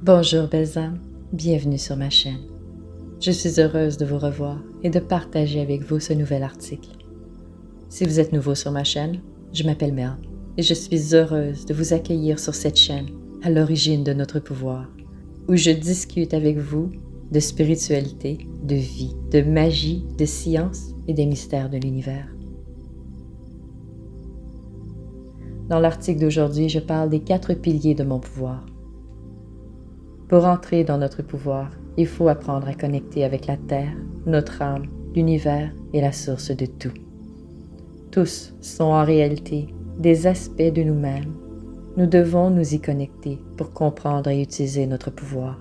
Bonjour belles âmes, bienvenue sur ma chaîne. Je suis heureuse de vous revoir et de partager avec vous ce nouvel article. Si vous êtes nouveau sur ma chaîne, je m'appelle Mel et je suis heureuse de vous accueillir sur cette chaîne à l'origine de notre pouvoir, où je discute avec vous de spiritualité, de vie, de magie, de science et des mystères de l'univers. Dans l'article d'aujourd'hui, je parle des 4 piliers de mon pouvoir. Pour entrer dans notre pouvoir, il faut apprendre à connecter avec la Terre, notre âme, l'univers et la source de tout. Tous sont en réalité des aspects de nous-mêmes. Nous devons nous y connecter pour comprendre et utiliser notre pouvoir.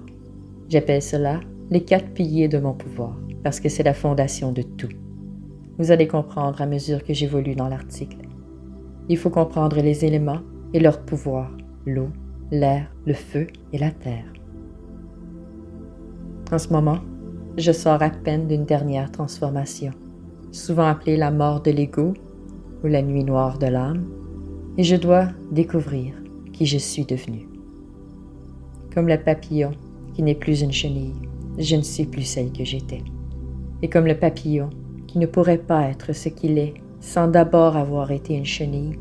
J'appelle cela les 4 piliers de mon pouvoir, parce que c'est la fondation de tout. Vous allez comprendre à mesure que j'évolue dans l'article. Il faut comprendre les éléments et leurs pouvoirs, l'eau, l'air, le feu et la terre. En ce moment, je sors à peine d'une dernière transformation, souvent appelée la mort de l'ego ou la nuit noire de l'âme, et je dois découvrir qui je suis devenue. Comme le papillon qui n'est plus une chenille, je ne suis plus celle que j'étais. Et comme le papillon qui ne pourrait pas être ce qu'il est sans d'abord avoir été une chenille,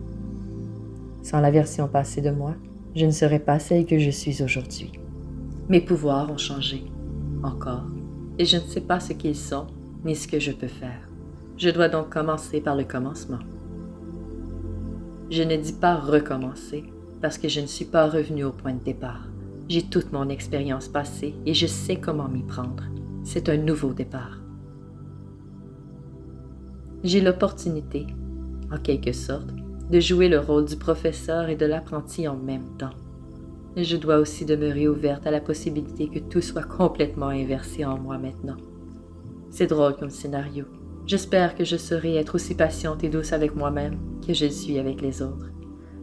sans la version passée de moi, je ne serais pas celle que je suis aujourd'hui. Mes pouvoirs ont changé. Encore, et je ne sais pas ce qu'ils sont, ni ce que je peux faire. Je dois donc commencer par le commencement. Je ne dis pas recommencer, parce que je ne suis pas revenu au point de départ. J'ai toute mon expérience passée et je sais comment m'y prendre. C'est un nouveau départ. J'ai l'opportunité, en quelque sorte, de jouer le rôle du professeur et de l'apprenti en même temps. Et je dois aussi demeurer ouverte à la possibilité que tout soit complètement inversé en moi maintenant. C'est drôle comme scénario. J'espère que je saurai être aussi patiente et douce avec moi-même que je le suis avec les autres,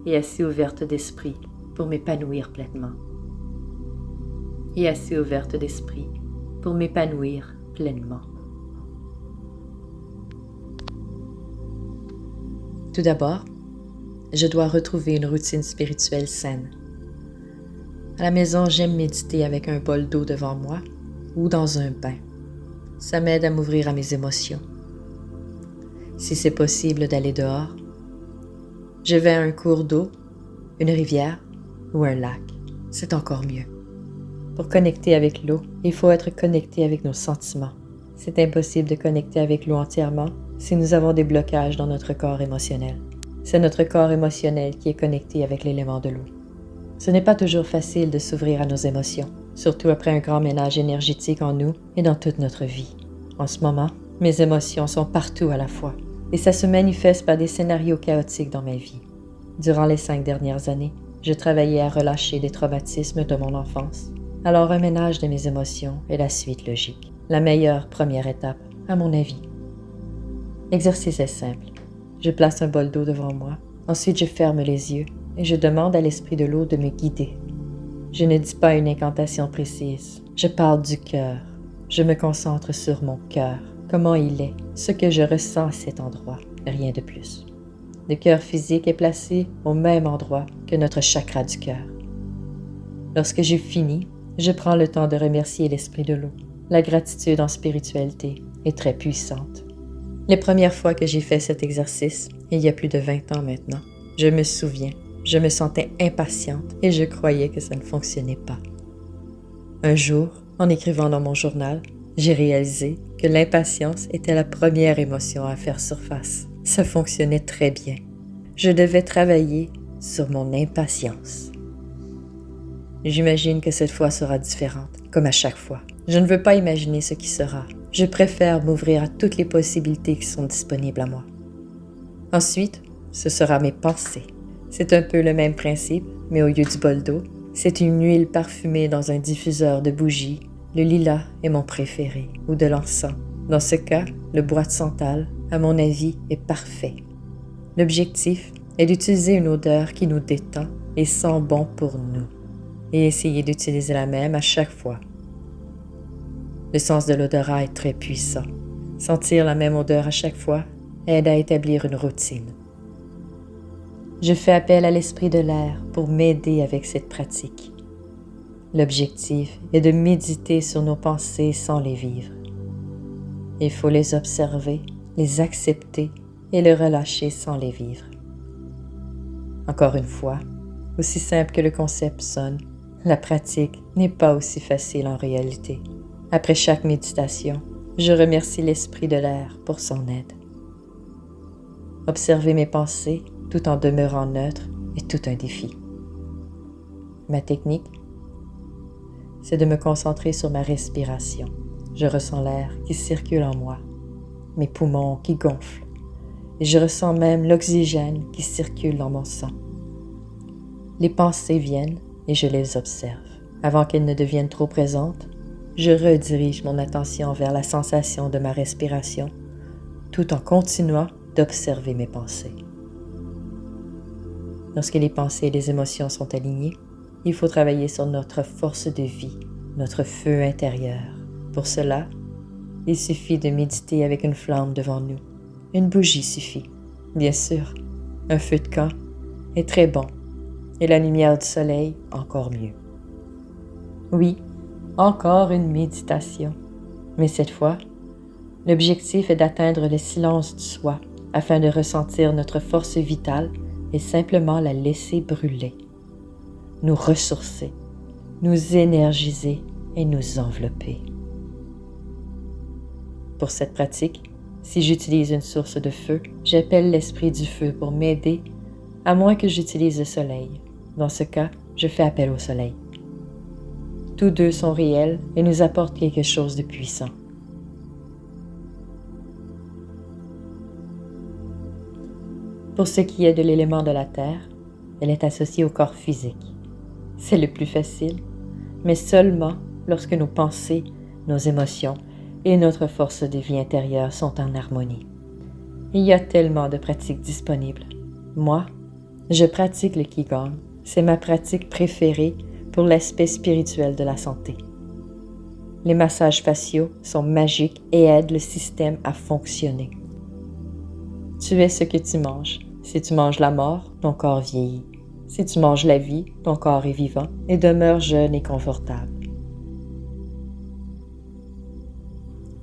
et assez ouverte d'esprit pour m'épanouir pleinement. Tout d'abord, je dois retrouver une routine spirituelle saine. À la maison, j'aime méditer avec un bol d'eau devant moi ou dans un bain. Ça m'aide à m'ouvrir à mes émotions. Si c'est possible d'aller dehors, je vais à un cours d'eau, une rivière ou un lac. C'est encore mieux. Pour connecter avec l'eau, il faut être connecté avec nos sentiments. C'est impossible de connecter avec l'eau entièrement si nous avons des blocages dans notre corps émotionnel. C'est notre corps émotionnel qui est connecté avec l'élément de l'eau. Ce n'est pas toujours facile de s'ouvrir à nos émotions, surtout après un grand ménage énergétique en nous et dans toute notre vie. En ce moment, mes émotions sont partout à la fois, et ça se manifeste par des scénarios chaotiques dans ma vie. Durant les 5 dernières années, je travaillais à relâcher des traumatismes de mon enfance. Alors un ménage de mes émotions est la suite logique, la meilleure première étape, à mon avis. L'exercice est simple. Je place un bol d'eau devant moi, ensuite je ferme les yeux et je demande à l'esprit de l'eau de me guider. Je ne dis pas une incantation précise, je parle du cœur. Je me concentre sur mon cœur, comment il est, ce que je ressens à cet endroit, rien de plus. Le cœur physique est placé au même endroit que notre chakra du cœur. Lorsque j'ai fini, je prends le temps de remercier l'esprit de l'eau. La gratitude en spiritualité est très puissante. Les premières fois que j'ai fait cet exercice, il y a plus de 20 ans maintenant, je me souviens, je me sentais impatiente et je croyais que ça ne fonctionnait pas. Un jour, en écrivant dans mon journal, j'ai réalisé que l'impatience était la première émotion à faire surface. Ça fonctionnait très bien. Je devais travailler sur mon impatience. J'imagine que cette fois sera différente, comme à chaque fois. Je ne veux pas imaginer ce qui sera. Je préfère m'ouvrir à toutes les possibilités qui sont disponibles à moi. Ensuite, ce sera mes pensées. C'est un peu le même principe, mais au lieu du bol d'eau, c'est une huile parfumée dans un diffuseur de bougies. Le lilas est mon préféré, ou de l'encens. Dans ce cas, le bois de santal, à mon avis, est parfait. L'objectif est d'utiliser une odeur qui nous détend et sent bon pour nous, et essayer d'utiliser la même à chaque fois. Le sens de l'odorat est très puissant. Sentir la même odeur à chaque fois aide à établir une routine. Je fais appel à l'esprit de l'air pour m'aider avec cette pratique. L'objectif est de méditer sur nos pensées sans les vivre. Il faut les observer, les accepter et les relâcher sans les vivre. Encore une fois, aussi simple que le concept sonne, la pratique n'est pas aussi facile en réalité. Après chaque méditation, je remercie l'esprit de l'air pour son aide. Observer mes pensées tout en demeurant neutre est tout un défi. Ma technique, c'est de me concentrer sur ma respiration. Je ressens l'air qui circule en moi, mes poumons qui gonflent, et je ressens même l'oxygène qui circule dans mon sang. Les pensées viennent et je les observe. Avant qu'elles ne deviennent trop présentes, je redirige mon attention vers la sensation de ma respiration, tout en continuant d'observer mes pensées. Lorsque les pensées et les émotions sont alignées, il faut travailler sur notre force de vie, notre feu intérieur. Pour cela, il suffit de méditer avec une flamme devant nous. Une bougie suffit. Bien sûr, un feu de camp est très bon et la lumière du soleil encore mieux. Oui, encore une méditation. Mais cette fois, l'objectif est d'atteindre le silence du soi afin de ressentir notre force vitale et simplement la laisser brûler, nous ressourcer, nous énergiser et nous envelopper. Pour cette pratique, si j'utilise une source de feu, j'appelle l'esprit du feu pour m'aider, à moins que j'utilise le soleil. Dans ce cas, je fais appel au soleil. Tous deux sont réels et nous apportent quelque chose de puissant. Pour ce qui est de l'élément de la terre, elle est associée au corps physique. C'est le plus facile, mais seulement lorsque nos pensées, nos émotions et notre force de vie intérieure sont en harmonie. Il y a tellement de pratiques disponibles. Moi, je pratique le Qigong. C'est ma pratique préférée pour l'aspect spirituel de la santé. Les massages faciaux sont magiques et aident le système à fonctionner. Tu es ce que tu manges. Si tu manges la mort, ton corps vieillit. Si tu manges la vie, ton corps est vivant et demeure jeune et confortable.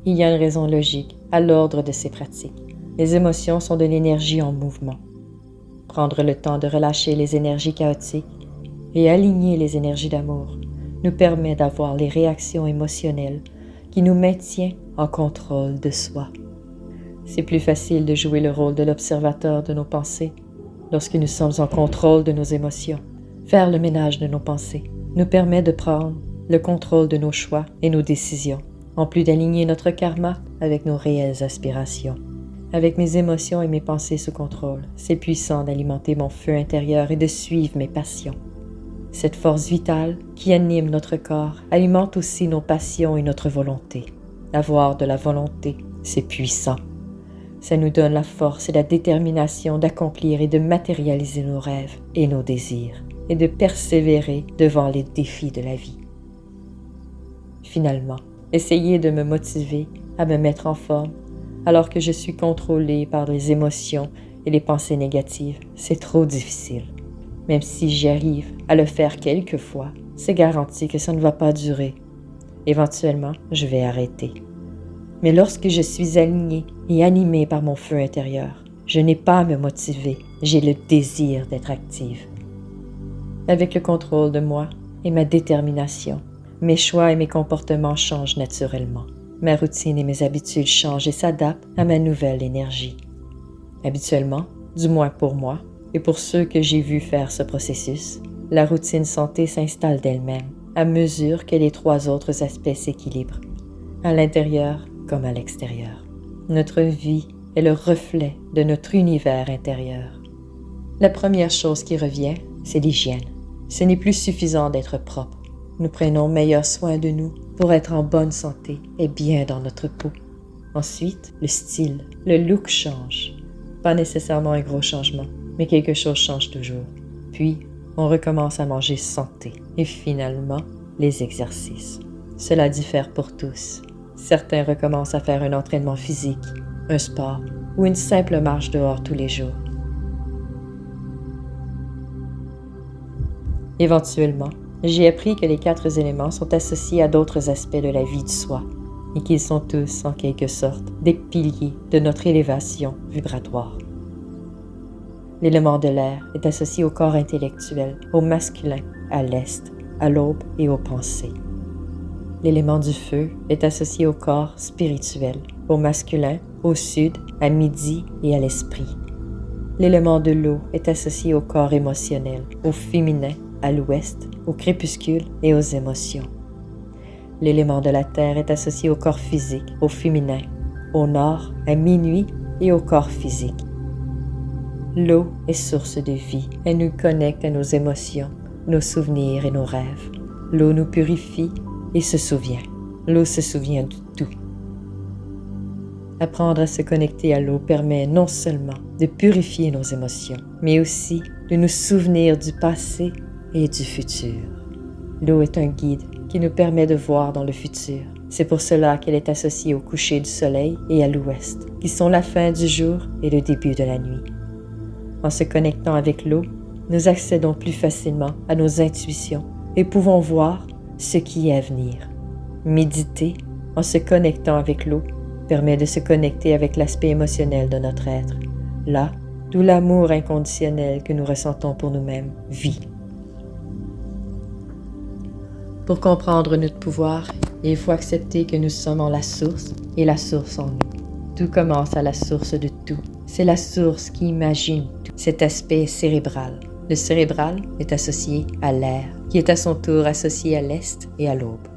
Il y a une raison logique à l'ordre de ces pratiques. Les émotions sont de l'énergie en mouvement. Prendre le temps de relâcher les énergies chaotiques et aligner les énergies d'amour nous permet d'avoir les réactions émotionnelles qui nous maintiennent en contrôle de soi. C'est plus facile de jouer le rôle de l'observateur de nos pensées lorsque nous sommes en contrôle de nos émotions. Faire le ménage de nos pensées nous permet de prendre le contrôle de nos choix et nos décisions, en plus d'aligner notre karma avec nos réelles aspirations. Avec mes émotions et mes pensées sous contrôle, c'est puissant d'alimenter mon feu intérieur et de suivre mes passions. Cette force vitale qui anime notre corps alimente aussi nos passions et notre volonté. Avoir de la volonté, c'est puissant. Ça nous donne la force et la détermination d'accomplir et de matérialiser nos rêves et nos désirs, et de persévérer devant les défis de la vie. Finalement, essayer de me motiver à me mettre en forme alors que je suis contrôlée par les émotions et les pensées négatives, c'est trop difficile. Même si j'y arrive à le faire quelques fois, c'est garanti que ça ne va pas durer. Éventuellement, je vais arrêter. Mais lorsque je suis alignée et animée par mon feu intérieur, je n'ai pas à me motiver, j'ai le désir d'être active. Avec le contrôle de moi et ma détermination, mes choix et mes comportements changent naturellement. Ma routine et mes habitudes changent et s'adaptent à ma nouvelle énergie. Habituellement, du moins pour moi et pour ceux que j'ai vus faire ce processus, la routine santé s'installe d'elle-même à mesure que les trois autres aspects s'équilibrent, à l'intérieur comme à l'extérieur. Notre vie est le reflet de notre univers intérieur. La première chose qui revient, c'est l'hygiène. Ce n'est plus suffisant d'être propre. Nous prenons meilleur soin de nous pour être en bonne santé et bien dans notre peau. Ensuite, le style, le look change. Pas nécessairement un gros changement, mais quelque chose change toujours. Puis, on recommence à manger santé. Et finalement, les exercices. Cela diffère pour tous. Certains recommencent à faire un entraînement physique, un sport ou une simple marche dehors tous les jours. Éventuellement, J'ai appris que les 4 éléments sont associés à d'autres aspects de la vie du soi et qu'ils sont tous, en quelque sorte, des piliers de notre élévation vibratoire. L'élément de l'air est associé au corps intellectuel, au masculin, à l'est, à l'aube et aux pensées. L'élément du feu est associé au corps spirituel, au masculin, au sud, à midi et à l'esprit. L'élément de l'eau est associé au corps émotionnel, au féminin, à l'ouest, au crépuscule et aux émotions. L'élément de la terre est associé au corps physique, au féminin, au nord, à minuit et au corps physique. L'eau est source de vie. Elle nous connecte à nos émotions, nos souvenirs et nos rêves. L'eau nous purifie et se souvient. L'eau se souvient de tout. Apprendre à se connecter à l'eau permet non seulement de purifier nos émotions, mais aussi de nous souvenir du passé et du futur. L'eau est un guide qui nous permet de voir dans le futur. C'est pour cela qu'elle est associée au coucher du soleil et à l'ouest, qui sont la fin du jour et le début de la nuit. En se connectant avec l'eau, nous accédons plus facilement à nos intuitions et pouvons voir ce qui est à venir. Méditer, en se connectant avec l'eau, permet de se connecter avec l'aspect émotionnel de notre être, là d'où l'amour inconditionnel que nous ressentons pour nous-mêmes vit. Pour comprendre notre pouvoir, il faut accepter que nous sommes en la source et la source en nous. Tout commence à la source de tout. C'est la source qui imagine tout. Cet aspect cérébral. Le cérébral est associé à l'air, qui est à son tour associé à l'est et à l'aube.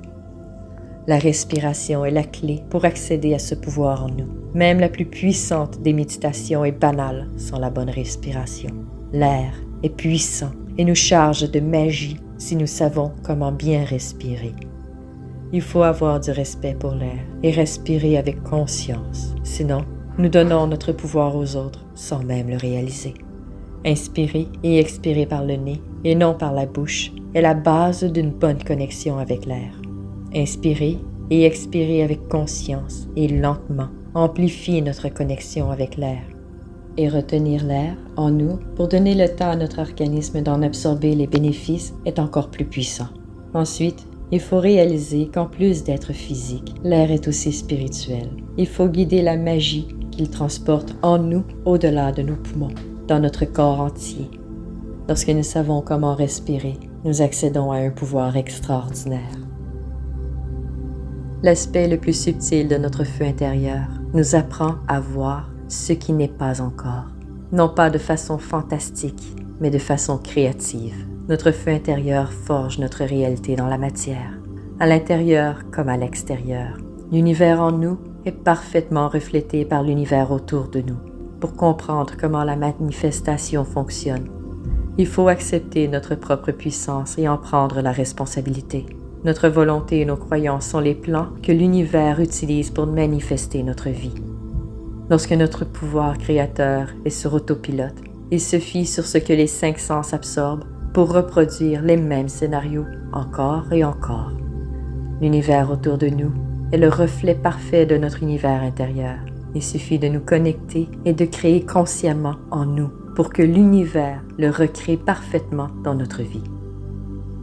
La respiration est la clé pour accéder à ce pouvoir en nous. Même la plus puissante des méditations est banale sans la bonne respiration. L'air est puissant et nous charge de magie si nous savons comment bien respirer. Il faut avoir du respect pour l'air et respirer avec conscience. Sinon, nous donnons notre pouvoir aux autres sans même le réaliser. Inspirer et expirer par le nez et non par la bouche est la base d'une bonne connexion avec l'air. Inspirer et expirer avec conscience et lentement amplifie notre connexion avec l'air. Et retenir l'air en nous pour donner le temps à notre organisme d'en absorber les bénéfices est encore plus puissant. Ensuite, il faut réaliser qu'en plus d'être physique, l'air est aussi spirituel. Il faut guider la magie qu'il transporte en nous au-delà de nos poumons, dans notre corps entier. Lorsque nous savons comment respirer, nous accédons à un pouvoir extraordinaire. L'aspect le plus subtil de notre feu intérieur nous apprend à voir ce qui n'est pas encore, non pas de façon fantastique, mais de façon créative. Notre feu intérieur forge notre réalité dans la matière, à l'intérieur comme à l'extérieur. L'univers en nous est parfaitement reflété par l'univers autour de nous. Pour comprendre comment la manifestation fonctionne, il faut accepter notre propre puissance et en prendre la responsabilité. Notre volonté et nos croyances sont les plans que l'univers utilise pour manifester notre vie. Lorsque notre pouvoir créateur est sur autopilote, il se fie sur ce que les 5 sens absorbent pour reproduire les mêmes scénarios encore et encore. L'univers autour de nous est le reflet parfait de notre univers intérieur. Il suffit de nous connecter et de créer consciemment en nous pour que l'univers le recrée parfaitement dans notre vie.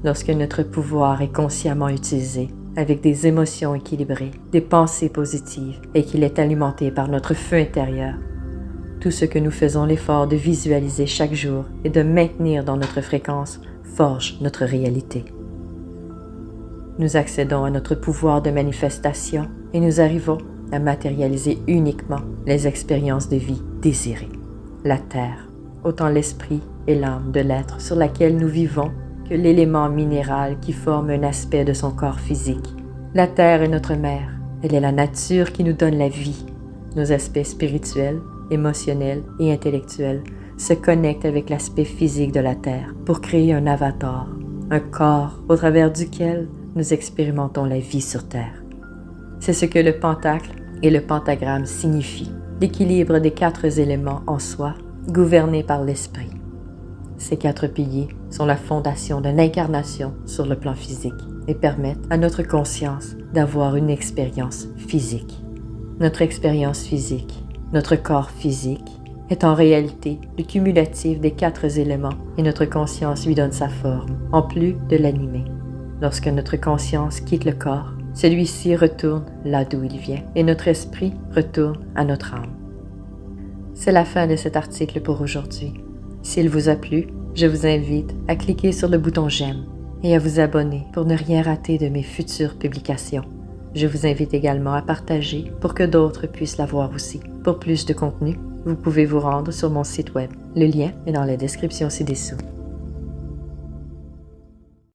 Lorsque notre pouvoir est consciemment utilisé, avec des émotions équilibrées, des pensées positives et qu'il est alimenté par notre feu intérieur, tout ce que nous faisons l'effort de visualiser chaque jour et de maintenir dans notre fréquence forge notre réalité. Nous accédons à notre pouvoir de manifestation et nous arrivons à matérialiser uniquement les expériences de vie désirées. La terre, autant l'esprit et l'âme de l'être sur laquelle nous vivons que l'élément minéral qui forme un aspect de son corps physique. La terre est notre mère. Elle est la nature qui nous donne la vie. Nos aspects spirituels, émotionnels et intellectuels se connectent avec l'aspect physique de la terre pour créer un avatar, un corps au travers duquel nous expérimentons la vie sur terre. C'est ce que le pentacle et le pentagramme signifient, l'équilibre des 4 éléments en soi, gouvernés par l'esprit. Ces 4 piliers sont la fondation de l'incarnation sur le plan physique et permettent à notre conscience d'avoir une expérience physique. Notre expérience physique, notre corps physique, est en réalité le cumulatif des 4 éléments et notre conscience lui donne sa forme, en plus de l'animer. Lorsque notre conscience quitte le corps, celui-ci retourne là d'où il vient et notre esprit retourne à notre âme. C'est la fin de cet article pour aujourd'hui. S'il vous a plu, je vous invite à cliquer sur le bouton j'aime et à vous abonner pour ne rien rater de mes futures publications. Je vous invite également à partager pour que d'autres puissent la voir aussi. Pour plus de contenu, vous pouvez vous rendre sur mon site web. Le lien est dans la description ci-dessous.